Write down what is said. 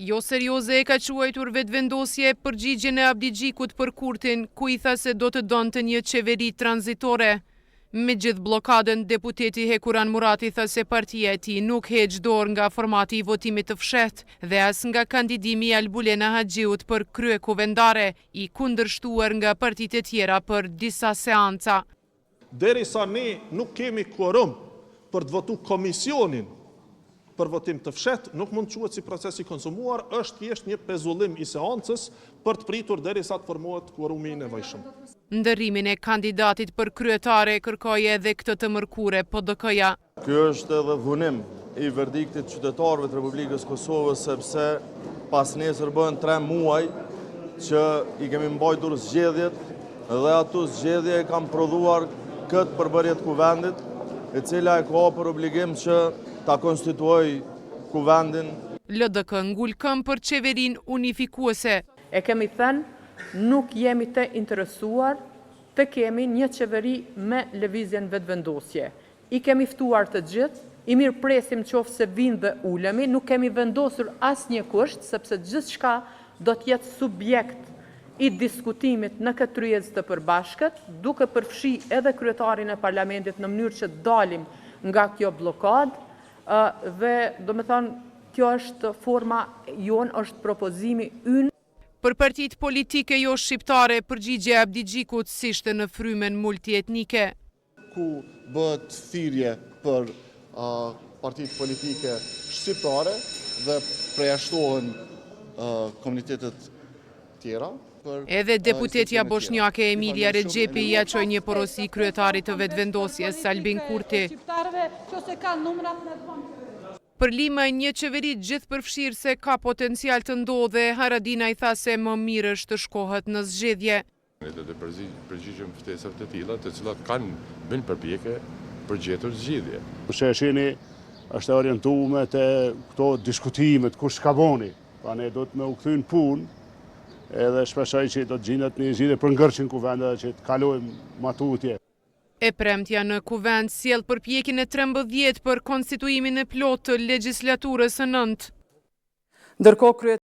Jo serioze e ka quajtur vetëvendosje përgjigjen e Abdi Xhikut për Kurtin, ku i tha se do të donte një qeveri tranzitore. Me gjithë blokadën, deputeti Hekuran Murati tha se partia e tij nuk heq dorë nga formati i votimit të fshehtë dhe as nga kandidimi i Albulena Haxhiut për kryekuvendare, i kundërshtuar nga partitë e tjera për disa seanca. Derisa ne nuk kemi kvorum për të votuar komisionin për votim të fshehtë, nuk mund të quhet si proces i konsumuar, është thjesht një pezullim i seancës për të pritur derisa të formohet kvorumi i nevojshëm. Ndërrimin e kandidatit për kryetare kërkoi edhe këtë të mërkure PDK-ja. Ky është edhe dhunim i verdiktit qytetarëve të Republikës Kosovës, sepse pas nesër bëhen 3 muaj që i kemi mbajtur zgjedhjet dhe ato zgjedhje e kanë prodhuar këtë përbërje të kuvendit, e cila e ka për obligim që ta konstituoj kuvendin. LDK ngul këmbë për qeverinë unifikuese. E kemi thënë, nuk jemi të interesuar të kemi një qeveri me lëvizjen vetëvendosje. I kemi ftuar të gjithë, i mirë presim qoftë se vinë dhe ulemi, nuk kemi vendosur asnjë kusht, sepse gjithçka do të jetë subjekt i diskutimit në këtë tryezë të përbashkët, duke përfshi edhe kryetarin e parlamentit në mënyrë që dalim nga kjo blokadë, dhe do me thonë, kjo është forma jonë, është propozimi ynë. Për partitë politike jo shqiptare, përgjigje e Abdi Xhikut ishte në frymen multietnike. Ku bëhet thirrje për partitë politike shqiptare dhe përjashtohen komunitetet tjera. Edhe deputetja bosnjake Emilia Rexhepi ja çoi një porosi kryetarit të vetëvendosjes Albin Kurti. Për Limaj, një qeveri gjithëpërfshirëse ka potencial të ndodhe, Haradinaj tha se më mirë është të shkohet në zgjedhje. Ne do të përgjigjëm ftesave të tilla, të cilat kanë bën përpjekje për gjetur zgjedhje. Sheshini është orientuar te këto diskutimet kush ka voni, pa ne do të më u kthyn punë, edhe shpresoj që do të gjendet një zgjidhje për ngërçin kuvendit që të kalojmë matutje. E premtja në kuvend sjell përpjekjen e 13 për konstituimin e plotë të legjislaturës së 9. Ndërkohë